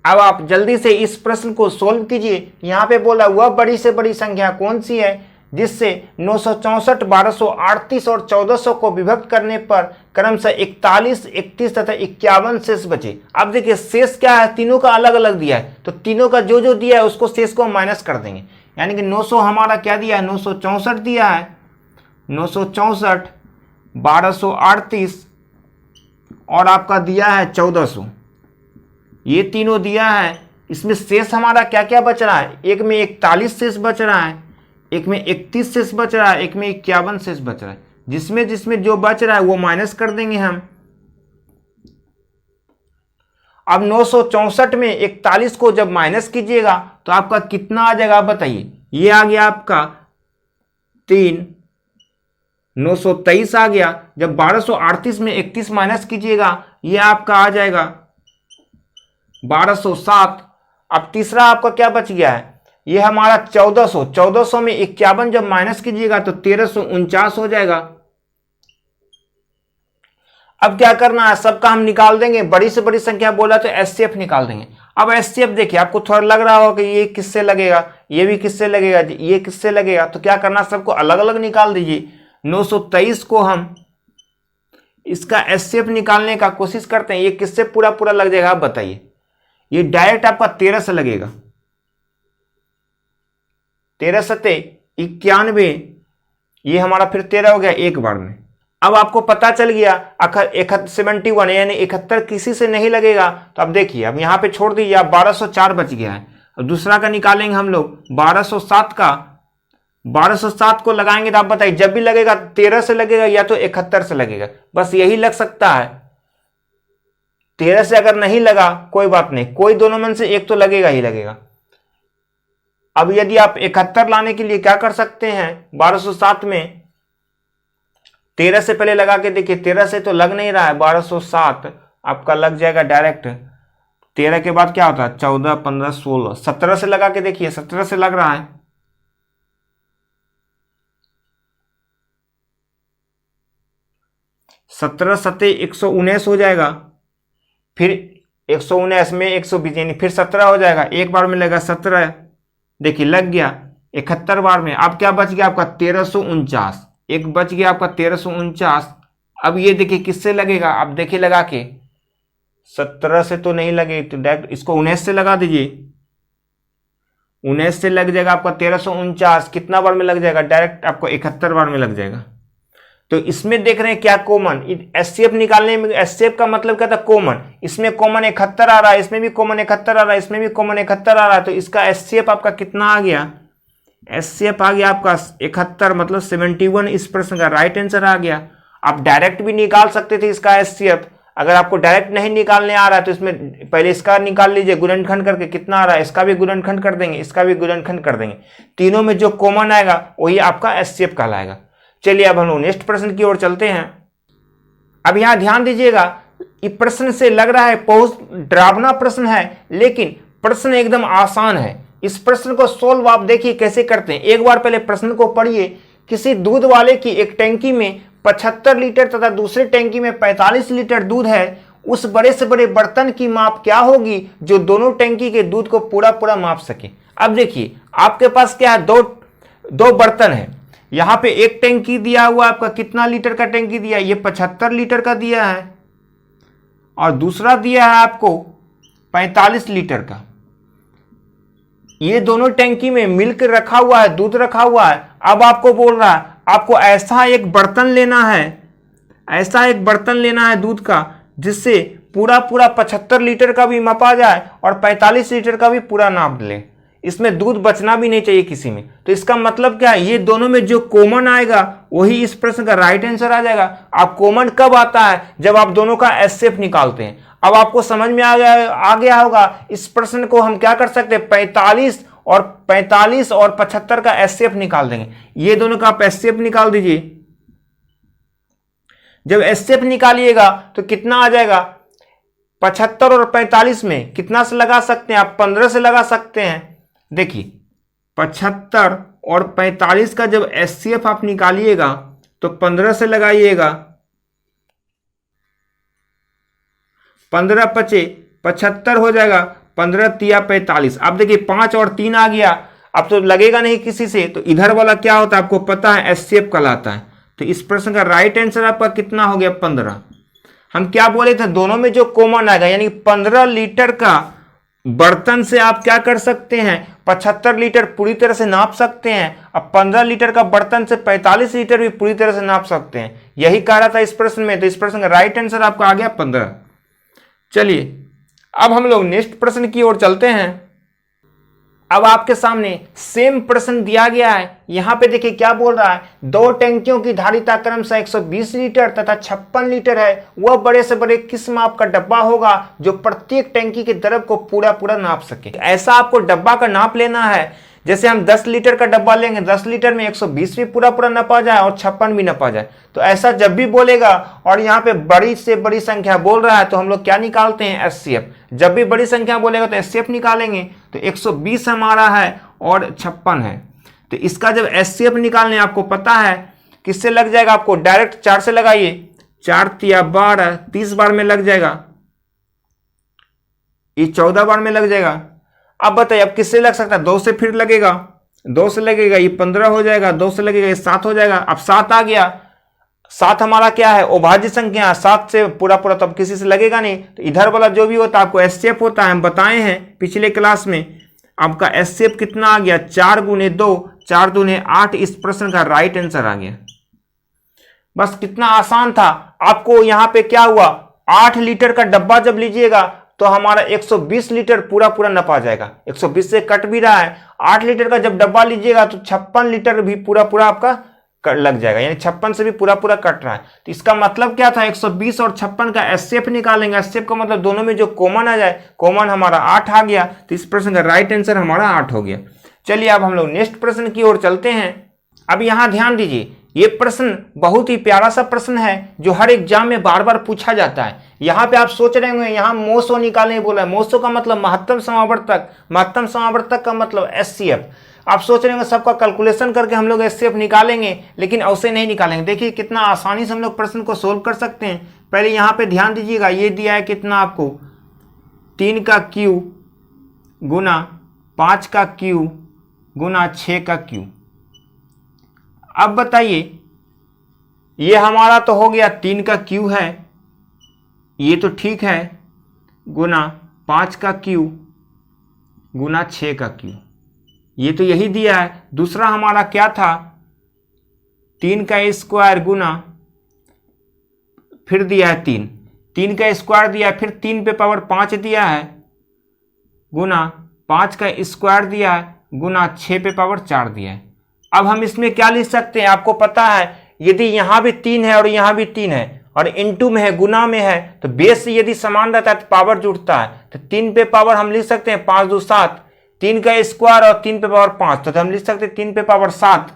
अब आप जल्दी से इस प्रश्न को सोल्व कीजिए। यहाँ पे बोला वह बड़ी से बड़ी संख्या कौन सी है जिससे 964, 1238 और 1400 को विभक्त करने पर क्रमशः 41, 31 तथा 51 शेष बचे। अब देखिए शेष क्या है, तीनों का अलग अलग दिया है, तो तीनों का जो जो दिया है उसको शेष को माइनस कर देंगे। यानी कि 900 हमारा क्या दिया है, 964 दिया है, 964, 1238 और आपका दिया है 1400, ये तीनों दिया है। इसमें शेष हमारा क्या क्या बच रहा है, एक में 41 शेष बच रहा है, एक में 31 शेष बच रहा है, एक में 51 शेष बच रहा है। जिसमें जिसमें जो बच रहा है वो माइनस कर देंगे हम। अब 964 में 41 को जब माइनस कीजिएगा तो आपका कितना आ जाएगा, आप बताइए। ये आ गया आपका 3, 923 आ गया। जब 1238 में 31 माइनस कीजिएगा ये आपका आ जाएगा 1207। अब तीसरा आपका क्या बच गया है, ये हमारा 1400, 1400 में 51 जब माइनस कीजिएगा तो 1349 हो जाएगा। अब क्या करना है, सबका हम निकाल देंगे। बड़ी से बड़ी संख्या बोला तो एचसीएफ निकाल देंगे। अब एचसीएफ देखिए, आपको थोड़ा लग रहा होगा कि ये किससे लगेगा, ये भी किससे लगेगा, ये किससे लगेगा, तो क्या करना, सबको अलग अलग निकाल दीजिए। 923 को हम इसका एचसीएफ निकालने का कोशिश करते हैं, ये किससे पूरा पूरा लग जाएगा आप बताइए। ये डायरेक्ट आपका 13 से लगेगा, 13 सते 91, ये हमारा फिर 13 हो गया एक बार में। अब आपको पता चल गया 71 यानी 71 किसी से नहीं लगेगा। तो अब देखिए, अब यहाँ पे छोड़ दीजिए, आप 1204 बच गया है। अब दूसरा का निकालेंगे हम लोग, 1207 का, 1207 को लगाएंगे तो आप बताइए, जब भी लगेगा 13 से लगेगा या तो 71 से लगेगा, बस यही लग सकता है। 13 से अगर नहीं लगा कोई बात नहीं, कोई दोनों में से एक तो लगेगा ही लगेगा। अब यदि आप 71 लाने के लिए क्या कर सकते हैं, 1207 में 13 से पहले लगा के देखिए, 13 से तो लग नहीं रहा है, 1207 आपका लग जाएगा डायरेक्ट। 13 के बाद क्या होता है, 14, 15, 16, 17 से लगा के देखिए, 17 से लग रहा है, 17 सत्ते 119 हो जाएगा, फिर 119 में 120 यानी फिर 17 हो जाएगा, एक बार में लगेगा 17, देखिए लग गया 71 बार में। अब क्या बच गया आपका 1349, एक बच गया आपका 1349। अब ये देखिए किससे लगेगा, आप देखिए लगा के, 17 से तो नहीं लगे तो डायरेक्ट इसको 19 से लगा दीजिए, 19 से लग जाएगा आपका 1349। कितना बार में लग जाएगा, डायरेक्ट आपको 71 बार में लग जाएगा। तो इसमें देख रहे हैं क्या कॉमन, एचसीएफ निकालने में एचसीएफ का मतलब क्या था, कॉमन। इसमें कॉमन 71 आ रहा है, इसमें भी कॉमन 71 आ रहा है, इसमें भी कॉमन 71 आ रहा है, तो इसका एचसीएफ आपका कितना आ गया, एचसीएफ आ गया आपका 71, मतलब 71 इस प्रश्न का राइट आंसर आ गया। आप डायरेक्ट भी निकाल सकते थे इसका एचसीएफ, अगर आपको डायरेक्ट नहीं निकालने आ रहा है तो इसमें पहले इसका निकाल लीजिए गुणनखंड करके, कितना आ रहा है, इसका भी गुणनखंड कर देंगे, इसका भी गुणनखंड कर देंगे, तीनों में जो कॉमन आएगा वही आपका एचसीएफ कहलाएगा। चलिए अब हम लोग नेक्स्ट प्रश्न की ओर चलते हैं। अब यहां ध्यान दीजिएगा, ये प्रश्न से लग रहा है बहुत डरावना प्रश्न है, लेकिन प्रश्न एकदम आसान है। इस प्रश्न को सोल्व आप देखिए कैसे करते हैं। एक बार पहले प्रश्न को पढ़िए। किसी दूध वाले की एक टंकी में 75 लीटर तथा दूसरे टंकी में 45 लीटर दूध है, उस बड़े से बड़े बर्तन की माप क्या होगी जो दोनों टंकी के दूध को पूरा पूरा माप सके। अब देखिए आपके पास क्या है, दो बर्तन है। यहां पे एक टंकी दिया हुआ आपका, कितना लीटर का टंकी दिया है, ये 75 लीटर का दिया है, और दूसरा दिया है आपको 45 लीटर का। ये दोनों टंकी में मिल्क रखा हुआ है, दूध रखा हुआ है। अब आपको बोल रहा है आपको ऐसा एक बर्तन लेना है, ऐसा एक बर्तन लेना है दूध का, जिससे पूरा पूरा 75 लीटर का भी मापा जाए और 45 लीटर का भी पूरा नाप ले, इसमें दूध बचना भी नहीं चाहिए किसी में। तो इसका मतलब क्या है, ये दोनों में जो कॉमन आएगा वही इस प्रश्न का राइट आंसर आ जाएगा। आप कॉमन कब आता है, जब आप दोनों का एचसीएफ निकालते हैं। अब आपको समझ में आ गया होगा, इस प्रश्न को हम क्या कर सकते हैं, 45 और 75 का एचसीएफ निकाल देंगे। ये दोनों का आप एचसीएफ निकाल दीजिए। जब एचसीएफ निकालिएगा तो कितना आ जाएगा, 75 और 45 में कितना से लगा सकते हैं आप, 15 से लगा सकते हैं। देखिए 75 और 45 का जब एचसीएफ आप निकालिएगा तो 15 से लगाइएगा, 15 पचे 75 हो जाएगा, 15 तिया 45। अब देखिए 5 और 3 आ गया, अब तो लगेगा नहीं किसी से, तो इधर वाला क्या होता है आपको पता है, एससीएफ कहलाता है। तो इस प्रश्न का राइट आंसर आपका कितना हो गया, 15। हम क्या बोले थे, दोनों में जो कॉमन आएगा, यानी 15 लीटर का बर्तन से आप क्या कर सकते हैं, 75 लीटर पूरी तरह से नाप सकते हैं। अब 15 लीटर का बर्तन से 45 लीटर भी पूरी तरह से नाप सकते हैं, यही कह रहा था इस प्रश्न में। तो इस प्रश्न का राइट आंसर आपका आ गया 15। चलिए अब हम लोग नेक्स्ट प्रश्न की ओर चलते हैं। अब आपके सामने सेम प्रश्न दिया गया है। यहां पे देखिए क्या बोल रहा है, 2 टैंकियों की धारिता क्रमशः 120 लीटर तथा 56 लीटर है। वह बड़े से बड़े किस माप का डब्बा होगा जो प्रत्येक टैंकी के द्रव को पूरा पूरा नाप सके। ऐसा आपको डब्बा का नाप लेना है, जैसे हम 10 लीटर का डब्बा लेंगे, 10 लीटर में 120 भी पूरा पूरा नपा जाए और 56 भी नपा जाए। तो ऐसा जब भी बोलेगा और यहाँ पे बड़ी से बड़ी संख्या बोल रहा है तो हम लोग क्या निकालते हैं, एचसीएफ। जब भी बड़ी संख्या बोलेगा तो एचसीएफ निकालेंगे। तो 120 हमारा है और 56 है। तो इसका जब एचसीएफ निकालने आपको पता है किससे लग जाएगा, आपको डायरेक्ट 4 से लगाइए, 4 तिया 12, 30 बार में लग जाएगा, ये 14 बार में लग जाएगा। अब बताइए अब किससे लग सकता है, 2 से फिर लगेगा, 2 से लगेगा ये 15 हो जाएगा, 2 से लगेगा ये 7 हो जाएगा। अब 7 आ गया, 7 हमारा क्या है, अभाज्य संख्या, 7 से पूरा पूरा तो अब किसी से लगेगा नहीं। तो इधर वाला जो भी होता है आपको एचसीएफ होता है, हम बताए हैं पिछले क्लास में। आपका एचसीएफ कितना आ गया, 4 गुने 2, 4 दूने 8। इस प्रश्न का राइट आंसर आ गया। बस कितना आसान था। आपको यहां पे क्या हुआ, 8 लीटर का डब्बा जब लीजिएगा तो हमारा 120 लीटर पूरा पूरा नपा जाएगा। 120 से कट भी रहा है। 8 लीटर का जब डब्बा लीजिएगा तो 56 लीटर भी पूरा पूरा आपका लग जाएगा, यानी 56 से भी पूरा पूरा कट रहा है। तो इसका मतलब क्या था, 120 और 56 का एचसीएफ निकालेंगे। एचसीएफ का मतलब दोनों में जो कॉमन आ जाए, कॉमन हमारा 8 आ गया। तो इस प्रश्न का राइट आंसर हमारा 8 हो गया। चलिए अब हम लोग नेक्स्ट प्रश्न की ओर चलते हैं। अब यहां ध्यान दीजिए, ये प्रश्न बहुत ही प्यारा सा प्रश्न है जो हर एग्जाम में बार बार पूछा जाता है। यहाँ पे आप सोच रहे होंगे यहाँ मोसो निकालने बोला है। मोसो का मतलब महत्तम समावर्तक, महत्तम समावर्तक का मतलब एचसीएफ। आप सोच रहे होंगे सबका कैलकुलेशन करके हम लोग एचसीएफ निकालेंगे, लेकिन ऐसे नहीं निकालेंगे। देखिए कितना आसानी से हम लोग प्रश्न को सोल्व कर सकते हैं। पहले यहाँ पे ध्यान दीजिएगा, ये दिया है कितना आपको, 3 का क्यू गुना 5 का क्यू गुना 6 का क्यू। अब बताइए, ये हमारा तो हो गया 3 का क्यू है, ये तो ठीक है, गुना 5 का क्यू गुना 6 का क्यू, ये तो यही दिया है। दूसरा हमारा क्या था, 3 का स्क्वायर गुना, फिर दिया है 3 का स्क्वायर दिया है, फिर 3 पे पावर 5 दिया है, गुना 5 का स्क्वायर दिया है, गुना 6 पे पावर 4 दिया है। अब हम इसमें क्या लिख सकते हैं, आपको पता है यदि यहां भी 3 है और यहां भी 3 है और इनटू में है, गुना में है, तो बेस से यदि समान रहता है तो पावर जुड़ता है। तो 3 पे पावर हम लिख सकते हैं 5 2 7, 3 का स्क्वायर और 3 पे पावर 5, तो हम लिख सकते हैं 3 पे पावर 7।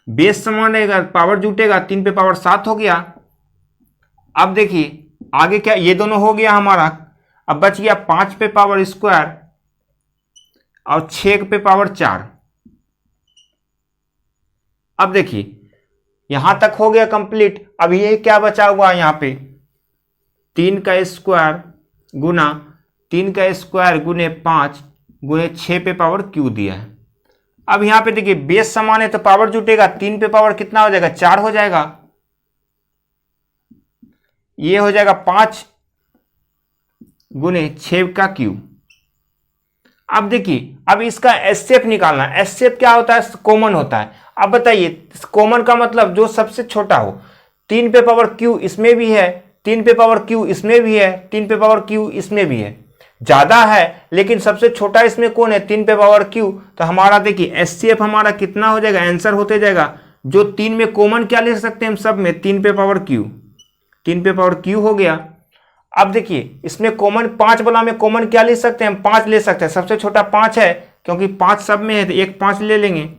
बेस समान रहेगा, पावर जुटेगा, 3 पे पावर 7 हो गया। अब देखिए आगे क्या, ये दोनों हो गया हमारा। अब बच गया 5 पे पावर स्क्वायर और 6 पे पावर 4। अब देखिए यहां तक हो गया कंप्लीट। अब ये क्या बचा हुआ है, यहां पे 3 का स्क्वायर गुना 3 का स्क्वायर गुने 5 गुने 6 पे पावर क्यू दिया है। अब यहां पे देखिए बेस समान है तो पावर जुटेगा, 3 पे पावर कितना हो जाएगा, 4 हो जाएगा। ये हो जाएगा 5 गुने 6 का क्यू। अब देखिए अब इसका एचसीएफ निकालना है। एचसीएफ क्या होता है, कॉमन होता है। अब बताइए कॉमन का मतलब जो सबसे छोटा हो। 3 पे पावर क्यू इसमें भी है, 3 पे पावर क्यू इसमें भी है, 3 पे पावर क्यू इसमें भी है। ज्यादा है लेकिन सबसे छोटा इसमें कौन है, 3 पे पावर क्यू। तो हमारा देखिए एचसीएफ हमारा कितना हो जाएगा, आंसर होते जाएगा। जो 3 में कॉमन क्या ले सकते हैं हम सब में, 3 पे पावर क्यू, 3 पे पावर क्यू हो गया। अब देखिए इसमें कॉमन 5 वाला में कॉमन क्या ले सकते हैं हम, 5 ले सकते हैं। सबसे छोटा 5 है क्योंकि 5 सब में है तो एक 5 ले लेंगे।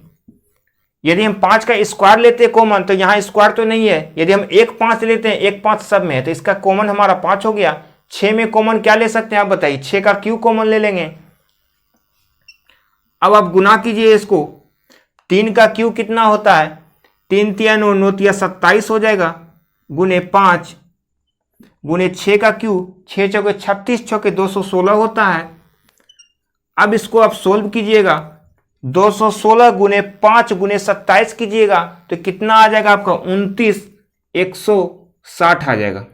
यदि हम 5 का स्क्वायर लेते हैं कॉमन तो यहाँ स्क्वायर तो नहीं है। यदि हम एक 5 लेते हैं, एक 5 सब में है तो इसका कॉमन हमारा 5 हो गया। 6 में कॉमन क्या ले सकते हैं आप बताइए, 6 का क्यू कॉमन ले लेंगे। अब आप गुना कीजिए इसको, 3 का क्यू कितना होता है, 3 तिया 9, 9 तिया 27 हो जाएगा, गुने 5 गुने 6 का क्यूब, 6 चौके 36, चौके 216 होता है। अब इसको आप सोल्व कीजिएगा, 216 गुने 5 गुने 27 कीजिएगा तो कितना आ जाएगा आपका 29,160 आ जाएगा।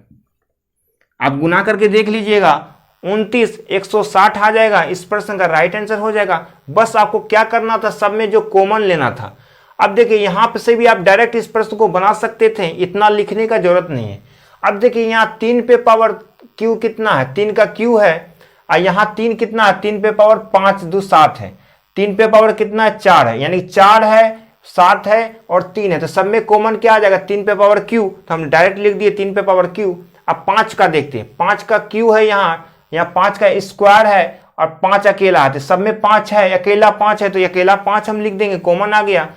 आप गुना करके देख लीजिएगा, 29,160 आ जाएगा। इस प्रश्न का राइट आंसर हो जाएगा। बस आपको क्या करना था, सब में जो कॉमन लेना था। अब देखिए यहाँ पे से भी आप डायरेक्ट इस प्रश्न को बना सकते थे, इतना लिखने का जरूरत नहीं है। अब देखिए यहाँ 3 पे पावर क्यू कितना है, 3 का क्यू है, और यहाँ 3 कितना है, 3 पे पावर 5 2 7 है। 3 पे पावर कितना है, 4 है, यानी 4 है, 7 है और 3 है। तो सब में कॉमन क्या आ जाएगा, 3 पे पावर क्यू, तो हम डायरेक्ट लिख दिए 3 पे पावर क्यू। अब 5 का देखते हैं, 5 का क्यू है, यहाँ 5 का स्क्वायर है और 5 अकेला है, तो सब में 5 है, अकेला 5 है, तो अकेला 5 हम लिख देंगे, कॉमन आ गया।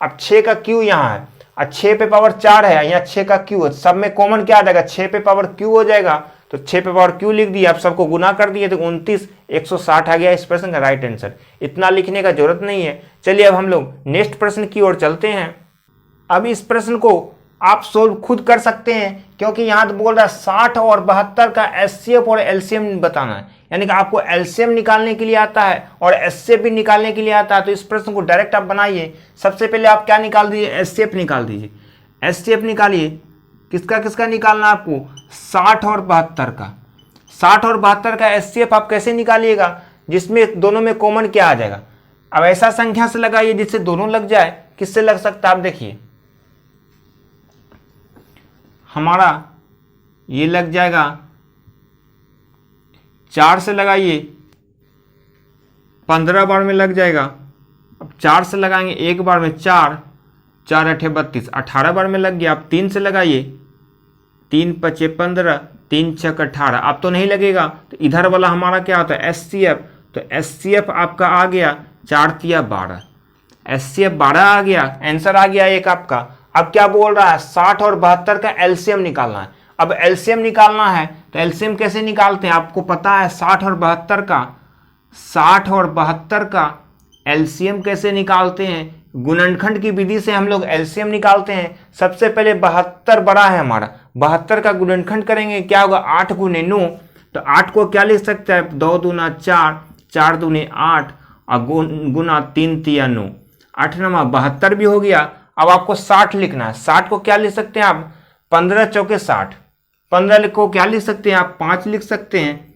अब 6 का क्यू यहाँ है और 6 पे पावर 4 है, यहाँ 6 का क्यू है, सब में कॉमन क्या आ जाएगा, 6 पे पावर क्यू हो जाएगा, तो 6 पे पावर क्यू लिख दिया। आप सबको गुना कर दिए तो 29,160 आ गया इस प्रश्न का राइट आंसर। इतना लिखने का जरूरत नहीं है। चलिए अब हम लोग नेक्स्ट प्रश्न की ओर चलते हैं। अब इस प्रश्न को आप सोल्व खुद कर सकते हैं, क्योंकि यहाँ तो बोल रहा है 60 और 72 का एचसीएफ और एलसीएम बताना है, यानी कि आपको एलसीएम निकालने के लिए आता है और एचसीएफ भी निकालने के लिए आता है। तो इस प्रश्न को डायरेक्ट आप बनाइए। सबसे पहले आप क्या निकाल दीजिए, एचसीएफ निकाल दीजिए। एचसीएफ निकालिए, किसका किसका निकालना है आपको, 60 और 72 का। 60 और 72 का एचसीएफ आप कैसे निकालिएगा, जिसमें दोनों में कॉमन क्या आ जाएगा। अब ऐसा संख्या से लगाइए जिससे दोनों लग जाए। किससे लग सकता है आप देखिए, हमारा ये लग जाएगा 4 से लगाइए, 15 बार में लग जाएगा। अब 4 से लगाएंगे एक बार में, 4 4 8 32, 18 बार में लग गया। अब 3 से लगाइए, 3 5 15, 3 6 18। अब तो नहीं लगेगा, तो इधर वाला हमारा क्या होता है, एचसीएफ। तो एचसीएफ आपका आ गया 4 तिया 12, एचसीएफ 12 आ गया, आंसर आ गया एक आपका। अब क्या बोल रहा है, 60 और 72 का एलसीएम निकालना है। अब एलसीएम निकालना है तो एलसीएम कैसे निकालते हैं, आपको पता है 60 और 72 का, 60 और 72 का एलसीएम कैसे निकालते हैं, गुणनखंड की विधि से हम लोग एलसीएम निकालते हैं। सबसे पहले 72 बड़ा है हमारा, 72 का गुणनखंड करेंगे, क्या होगा 8 गुने 9। तो 8 को क्या लिख सकते हैं, 2 दूना 4, 4 दूने 8 और गुना 3 तिया 9, 8 नमा 72 भी हो गया। अब आपको 60 लिखना है। 60 को क्या लिख सकते हैं आप, 15 चौके 60, 15 को क्या लिख सकते हैं आप, 5 लिख सकते हैं,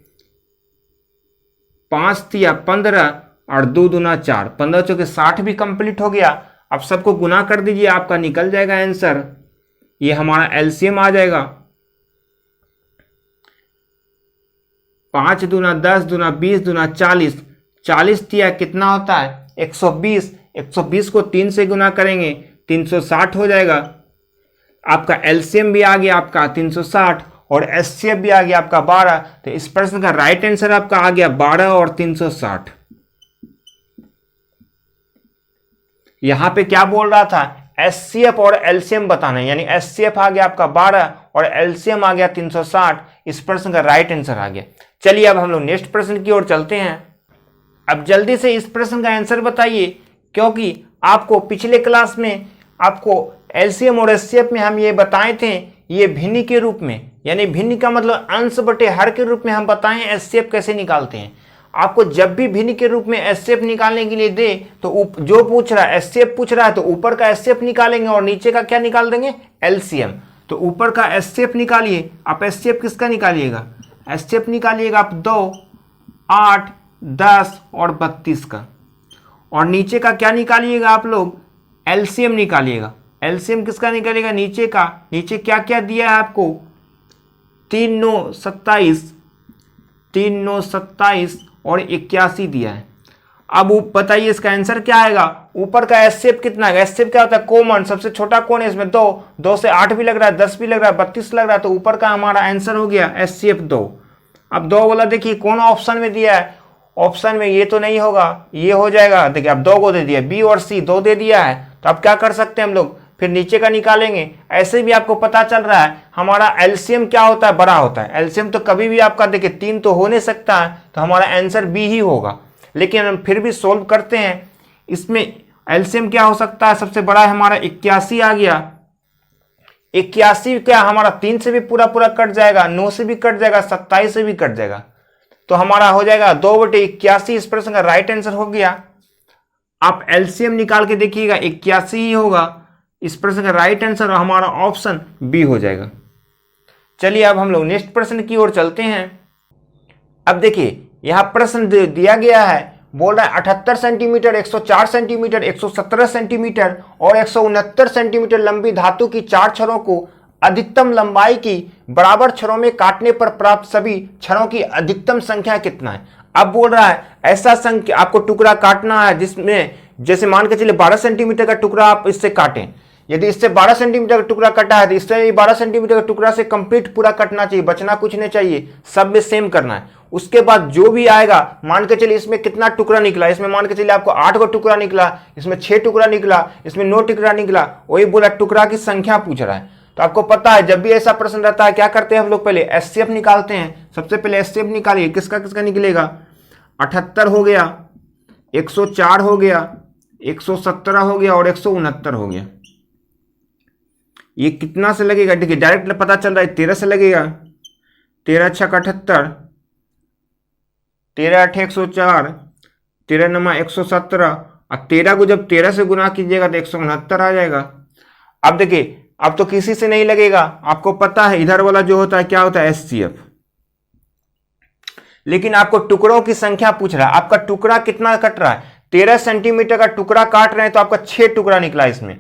5 तिया 15 और 2 दूना 4, 15 चौके 60 भी कंप्लीट हो गया। अब सबको गुना कर दीजिए, आपका निकल जाएगा आंसर। ये हमारा एलसीएम आ जाएगा, 5 दूना 10 दूना 20 दूना 40, 40 तिया कितना होता है 120, 120 को 3 से गुना करेंगे 360 हो जाएगा। आपका एलसीएम भी आ गया आपका 360 और एचसीएफ भी आ गया आपका 12। तो इस प्रश्न का राइट आंसर आपका आ गया 12 और 360। यहां पे क्या बोल रहा था, एचसीएफ और एलसीएम बताना है, यानी एचसीएफ आ गया आपका 12 और एलसीएम आ गया 360। इस प्रश्न का राइट आंसर आ गया। चलिए अब हम लोग नेक्स्ट प्रश्न की ओर चलते हैं। अब जल्दी से इस प्रश्न का आंसर बताइए, क्योंकि आपको पिछले क्लास में आपको एलसीएम और एचसीएफ में हम ये बताए थे, ये भिन्न के रूप में, यानी भिन्न का मतलब अंश बटे हर के रूप में हम बताएं एचसीएफ कैसे निकालते हैं। आपको जब भी भिन्न के रूप में एचसीएफ निकालने के लिए दे तो जो पूछ रहा है एचसीएफ पूछ रहा है तो ऊपर का एचसीएफ निकालेंगे और नीचे का क्या निकाल देंगे, एलसीएम। तो ऊपर का एचसीएफ निकालिए। आप एचसीएफ किसका निकालिएगा, एचसीएफ निकालिएगा आप 2, 8, 10 और 32 का, और नीचे का क्या निकालिएगा आप लोग, एलसीएम निकालिएगा। एलसीएम किसका निकालिएगा, नीचे का। नीचे क्या क्या दिया है आपको, 3 9 27, 3 9 27 और 81 दिया है। अब बताइए इसका आंसर क्या आएगा। ऊपर का एचसीएफ कितना है, एचसीएफ क्या होता है, कॉमन, सबसे छोटा कौन है इसमें, 2, 2 से 8 भी लग रहा है, 10 भी लग रहा है, 32 लग रहा है, तो ऊपर का हमारा आंसर हो गया एचसीएफ 2। अब 2 वाला देखिए कौन ऑप्शन में दिया है, ऑप्शन में ये तो नहीं होगा, ये हो जाएगा। देखिए अब 2 को दे दिया, बी और सी 2 दे दिया है, तो अब क्या कर सकते हैं हम लोग, फिर नीचे का निकालेंगे। ऐसे भी आपको पता चल रहा है हमारा एलसीएम क्या होता है, बड़ा होता है। एलसीएम तो कभी भी आपका देखिए 3 तो हो नहीं सकता है, तो हमारा आंसर बी ही होगा। लेकिन हम फिर भी सोल्व करते हैं। इसमें एलसीएम क्या हो सकता है, सबसे बड़ा हमारा 81 आ गया, 81 क्या हमारा 3 से भी पूरा पूरा कट जाएगा, 9 से भी कट जाएगा, 27 से भी कट जाएगा, तो हमारा हो जाएगा 2/81। इस प्रश्न का राइट आंसर हो गया। आप एलसीएम निकाल के देखिएगा 81 ही होगा। इस प्रश्न का राइट आंसर हमारा ऑप्शन बी हो जाएगा। चलिए अब हम लोग नेक्स्ट प्रश्न की ओर चलते हैं। अब देखिए यहां प्रश्न दिया गया है, बोल रहा है 78 सेंटीमीटर, 104 सेंटीमीटर, 117 सेंटीमीटर और 169 सेंटीमीटर लंबी धातु की 4 छड़ों को अधिकतम लंबाई की बराबर छड़ों में काटने पर प्राप्त सभी छड़ों की अधिकतम संख्या कितना है। अब बोल रहा है ऐसा संख्या आपको टुकड़ा काटना है जिसमें जैसे मान के चलिए 12 सेंटीमीटर का टुकड़ा आप इससे काटें। यदि इससे 12 सेंटीमीटर का टुकड़ा कटा है तो इससे 12 सेंटीमीटर का टुकड़ा से कंप्लीट पूरा कटना चाहिए, बचना कुछ नहीं चाहिए, सब में सेम करना है। उसके बाद जो भी आएगा, मान के चलिए इसमें कितना टुकड़ा निकला, इसमें मान के चलिए आपको 8 को टुकड़ा निकला, इसमें 6 टुकड़ा निकला, इसमें 9 टुकड़ा निकला, वही बोला टुकड़ा की संख्या पूछ रहा है। तो आपको पता है जब भी ऐसा प्रश्न रहता है क्या करते हैं हम लोग, पहले एचसीएफ निकालते हैं। सबसे पहले एचसीएफ निकालिए, किसका किसका निकलेगा, 78 हो गया, 104 हो गया, 117 हो गया और 169 हो गया। ये कितना से लगेगा, देखिए डायरेक्ट पता चल रहा है 13 से लगेगा, 13 × 78, 13 × 8 104, 13 × 117 और 13 को जब 13 से गुना कीजिएगा तो 169 आ जाएगा। अब देखिए अब तो किसी से नहीं लगेगा, आपको पता है इधर वाला जो होता है क्या होता है, एचसीएफ। लेकिन आपको टुकड़ों की संख्या पूछ रहा है, आपका टुकड़ा कितना कट रहा है, 13 सेंटीमीटर का टुकड़ा काट रहे हैं तो आपका 6 टुकड़ा निकला इसमें,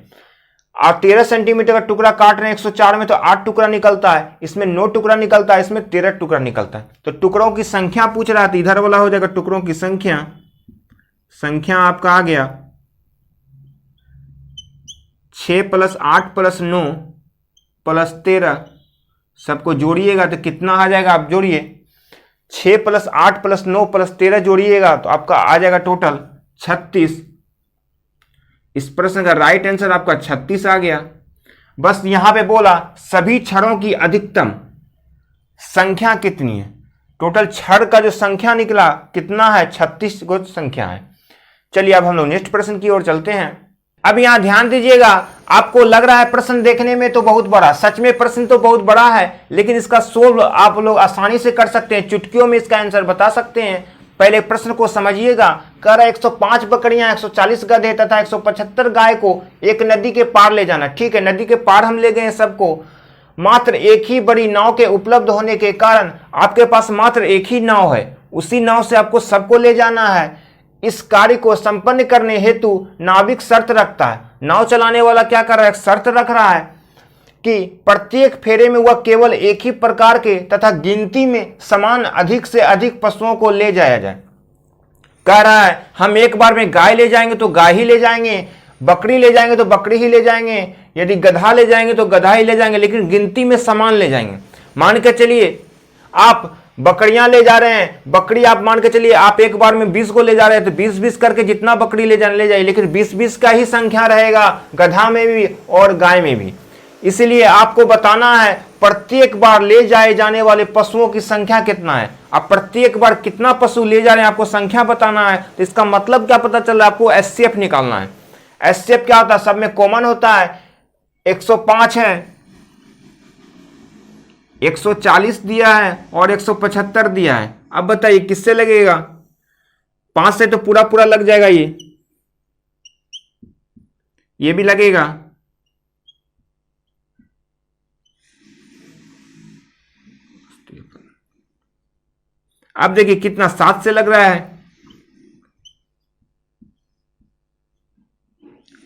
और 13 सेंटीमीटर का टुकड़ा काट रहे हैं 104 में तो 8 टुकड़ा निकलता है, इसमें 9 टुकड़ा निकलता है, इसमें 13 टुकड़ा निकलता है। तो टुकड़ों की संख्या पूछ रहा है तो इधर वाला हो जाएगा टुकड़ों की संख्या। संख्या आपका आ गया 6 + 8 + 9 + 13, सबको जोड़िएगा तो कितना आ जाएगा, आप जोड़िए 6 + 8 + 9 + 13 जोड़िएगा तो आपका आ जाएगा टोटल 36। इस प्रश्न का राइट आंसर आपका 36 आ गया। बस यहां पे बोला सभी छड़ों की अधिकतम संख्या कितनी है, टोटल छड़ का जो संख्या निकला कितना है, 36 को संख्या है। चलिए अब हम लोग नेक्स्ट प्रश्न की ओर चलते हैं। अब यहां ध्यान दीजिएगा, आपको लग रहा है प्रश्न देखने में तो बहुत बड़ा, सच में प्रश्न तो बहुत बड़ा है, लेकिन इसका सोल्व आप लोग आसानी से कर सकते हैं, चुटकियों में इसका आंसर बता सकते हैं। पहले प्रश्न को समझिएगा। कह रहा है 105 बकरियां, 140 गधे तथा 175 गाय को एक नदी के पार ले जाना। ठीक है, नदी के पार हम ले गए सबको, मात्र एक ही बड़ी नाव के उपलब्ध होने के कारण आपके पास मात्र एक ही नाव है, उसी नाव से आपको सबको ले जाना है। इस कार्य को संपन्न करने हेतु नाविक शर्त रखता है। नाव चलाने वाला क्या कर रहा है, शर्त रख रहा है कि प्रत्येक फेरे में वह केवल एक ही प्रकार के तथा गिनती में समान अधिक से अधिक पशुओं को ले जाया जाए। कह रहा है हम एक बार में गाय ले जाएंगे तो गाय ही ले जाएंगे, बकरी ले जाएंगे तो बकरी ही ले जाएंगे, यदि गधा ले जाएंगे तो गधा ही ले जाएंगे, लेकिन गिनती में समान ले जाएंगे। मान के चलिए आप बकरियां ले जा रहे हैं, बकरी आप मान के चलिए आप एक बार में 20 को ले जा रहे हैं तो 20-20 करके जितना बकरी ले जाइए, लेकिन 20-20 का ही संख्या रहेगा गधा में भी और गाय में भी। इसलिए आपको बताना है प्रत्येक बार ले जाए जाने वाले पशुओं की संख्या कितना है। आप प्रत्येक बार कितना पशु ले जा रहे हैं आपको संख्या बताना है। तो इसका मतलब क्या पता चल रहा है, आपको एचसीएफ निकालना है। एचसीएफ क्या होता है, सब में कॉमन होता है। 105 है, 140 दिया है और 175 दिया है। अब बताइए किससे लगेगा, 5 से तो पूरा पूरा लग जाएगा, ये भी लगेगा। अब देखिए कितना 7 से लग रहा है।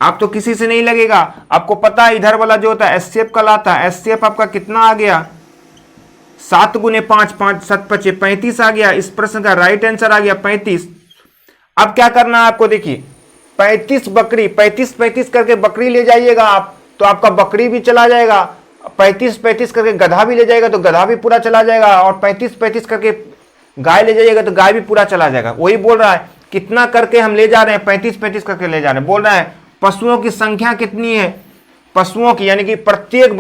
आप तो किसी से नहीं लगेगा, आपको पता है इधर वाला जो होता है एचसीएफ कहलाता है। एचसीएफ आपका कितना आ गया, 7 × 5 5 7 5 35 आ गया। इस प्रश्न का राइट आंसर आ गया 35। अब क्या करना है आपको, देखिए 35 बकरी, 35 करके बकरी ले जाइएगा आप तो आपका बकरी भी चला जाएगा, 35 करके गधा भी ले जाएगा तो गधा भी पूरा चला जाएगा, और 35 करके गाय ले जाइएगा तो गाय भी पूरा चला जाएगा। वही बोल रहा है कितना करके हम ले जा रहे हैं, 35 करके ले जा रहे हैं। बोल रहा है पशुओं की संख्या कितनी है, पशुओं की यानी कि प्रत्येक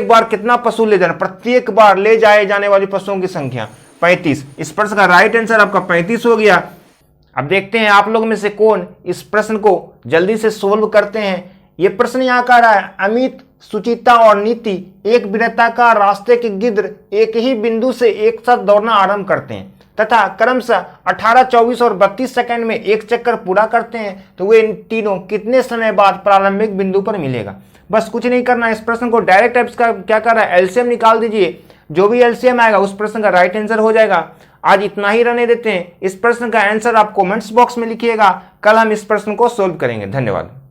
बार कितना पशु ले जाना, प्रत्येक बार ले जाए जाने वाली पशुओं की संख्या 35। इस प्रश्न का राइट आंसर आपका 35 हो गया। अब देखते हैं आप लोग में से कौन इस प्रश्न को जल्दी से सोल्व करते हैं। यह प्रश्न यहां कह रहा है अमित सुचिता और नीति एक वृत्ताकार रास्ते के गिद्ध एक ही बिंदु से एक साथ दौड़ना आरंभ करते हैं तथा क्रमशः 18, 24 और 32 सेकंड में एक चक्कर पूरा करते हैं, तो वे तीनों कितने समय बाद प्रारंभिक बिंदु पर मिलेगा। बस कुछ नहीं करना, इस प्रश्न को डायरेक्ट आप इसका क्या कर रहा है, एलसीएम निकाल दीजिए। जो भी एलसीएम आएगा उस प्रश्न का राइट आंसर हो जाएगा। आज इतना ही रहने देते हैं। इस प्रश्न का आंसर आप कमेंट्स बॉक्स में लिखिएगा। कल हम इस प्रश्न को सोल्व करेंगे। धन्यवाद।